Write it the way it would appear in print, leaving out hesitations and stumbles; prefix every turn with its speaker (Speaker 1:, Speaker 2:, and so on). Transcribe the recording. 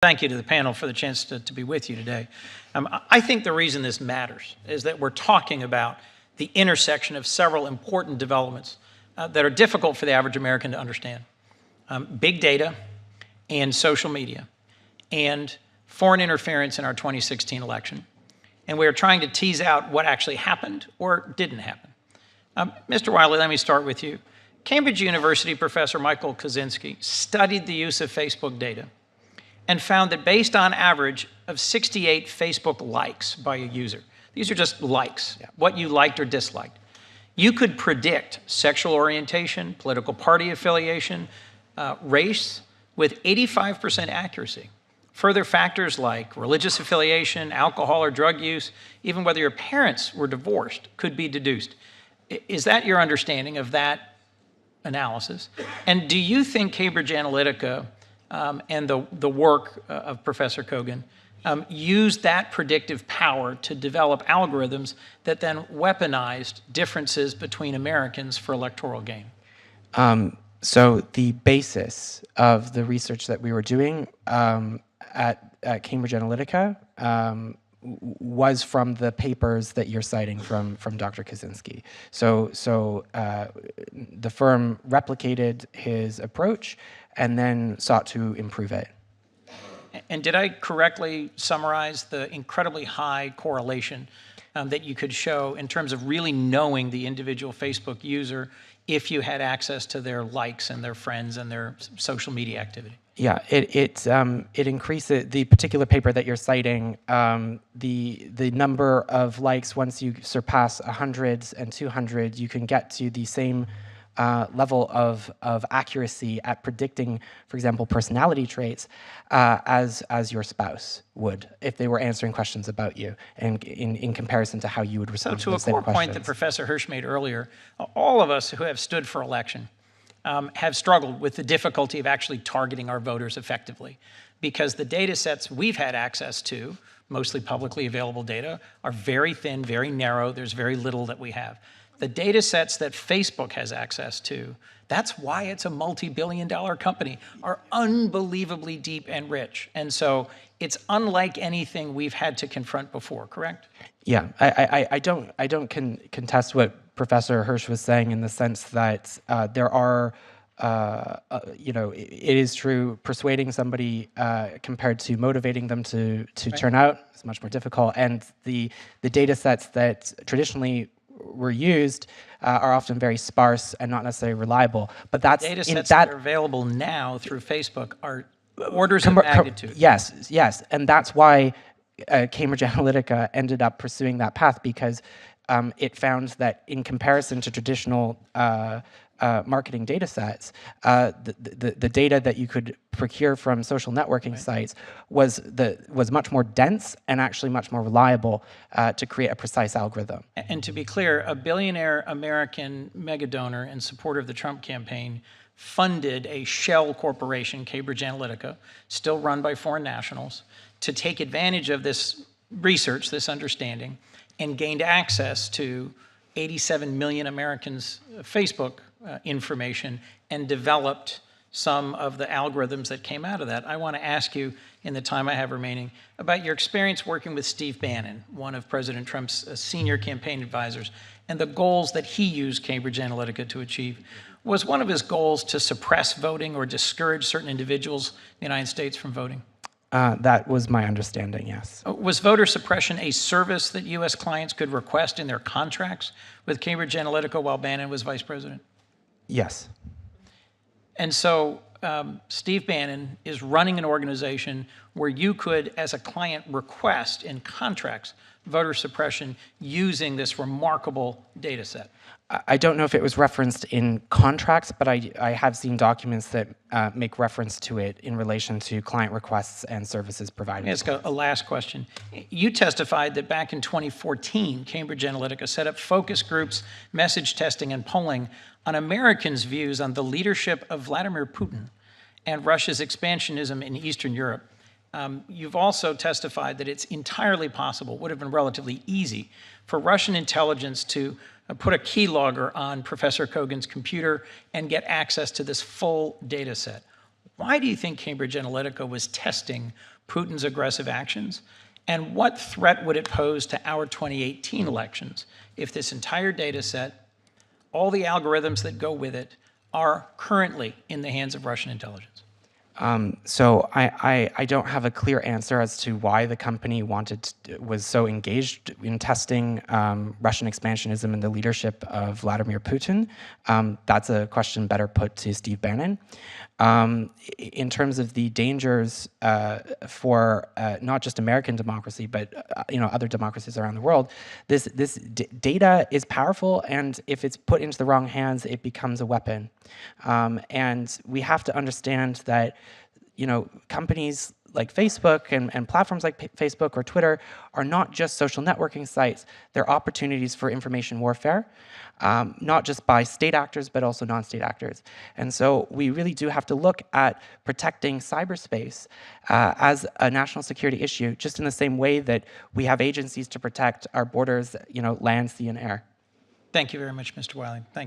Speaker 1: Thank you to the panel for the chance to be with you today. I think the reason this matters is that we're talking about the intersection of several important developments that are difficult for the average American to understand. Big data and social media and foreign interference in our 2016 election. And we are trying to tease out what actually happened or didn't happen. Mr. Wiley, let me start with you. Cambridge University professor Michael Kozinski studied the use of Facebook data and found that based on average of 68 Facebook likes by a user, these are just likes, what you liked or disliked, you could predict sexual orientation, political party affiliation, race with 85% accuracy. Further factors like religious affiliation, alcohol or drug use, even whether your parents were divorced, could be deduced. Is that your understanding of that analysis? And do you think Cambridge Analytica and the work of Professor Kogan used that predictive power to develop algorithms that then weaponized differences between Americans for electoral gain?
Speaker 2: So the basis of the research that we were doing at Cambridge Analytica was from the papers that you're citing from Dr. Kozinski. So the firm replicated his approach and then sought to improve it.
Speaker 1: And did I correctly summarize the incredibly high correlation that you could show in terms of really knowing the individual Facebook user if you had access to their likes and their friends and their social media activity?
Speaker 2: Yeah, it increases the particular paper that you're citing. The number of likes, once you surpass 100 and 200, you can get to the same level of accuracy at predicting, for example, personality traits as your spouse would if they were answering questions about you, and in comparison to how you would respond to those same questions.
Speaker 1: So to a core point that Professor Hirsch made earlier, all of us who have stood for election have struggled with the difficulty of actually targeting our voters effectively, because the data sets we've had access to, mostly publicly available data, are very thin, very narrow. There's very little that we have. The data sets that Facebook has access to, that's why it's a multi-billion-dollar company, are unbelievably deep and rich. And so it's unlike anything we've had to confront before, correct?
Speaker 2: Yeah, I don't contest what Professor Hirsch was saying in the sense that there are, it is true, persuading somebody compared to motivating them to turn out is much more difficult. And the data sets that traditionally were used are often very sparse and not necessarily reliable. But that's
Speaker 1: data sets that are available now through Facebook are orders of magnitude.
Speaker 2: Yes, and that's why Cambridge Analytica ended up pursuing that path, because it found that in comparison to traditional marketing data sets, the data that you could procure from social networking sites was much more dense and actually much more reliable to create a precise algorithm.
Speaker 1: And to be clear, a billionaire American mega donor and supporter of the Trump campaign funded a shell corporation, Cambridge Analytica, still run by foreign nationals, to take advantage of this research, this understanding, and gained access to 87 million Americans' Facebook information and developed some of the algorithms that came out of that. I want to ask you, in the time I have remaining, about your experience working with Steve Bannon, one of President Trump's senior campaign advisors, and the goals that he used Cambridge Analytica to achieve. Was one of his goals to suppress voting or discourage certain individuals in the United States from voting?
Speaker 2: That was my understanding, yes.
Speaker 1: Was voter suppression a service that U.S. clients could request in their contracts with Cambridge Analytica while Bannon was vice president?
Speaker 2: Yes.
Speaker 1: And so Steve Bannon is running an organization where you could, as a client, request in contracts voter suppression using this remarkable data set.
Speaker 2: I don't know if it was referenced in contracts, but I have seen documents that make reference to it in relation to client requests and services provided.
Speaker 1: Let's go. A last question. You testified that back in 2014, Cambridge Analytica set up focus groups, message testing, and polling on Americans' views on the leadership of Vladimir Putin and Russia's expansionism in Eastern Europe. You've also testified that it's entirely possible, would have been relatively easy, for Russian intelligence to put a keylogger on Professor Kogan's computer and get access to this full data set. Why do you think Cambridge Analytica was testing Putin's aggressive actions? And what threat would it pose to our 2018 elections if this entire data set, all the algorithms that go with it, are currently in the hands of Russian intelligence?
Speaker 2: So I don't have a clear answer as to why the company was so engaged in testing Russian expansionism in the leadership of Vladimir Putin. That's a question better put to Steve Bannon. In terms of the dangers for not just American democracy, but other democracies around the world, this data is powerful, and if it's put into the wrong hands, it becomes a weapon. And we have to understand that companies like Facebook and platforms like Facebook or Twitter are not just social networking sites. They're opportunities for information warfare, not just by state actors, but also non-state actors. And so we really do have to look at protecting cyberspace as a national security issue, just in the same way that we have agencies to protect our borders, land, sea, and air.
Speaker 1: Thank you very much, Mr. Wiley. Thank you.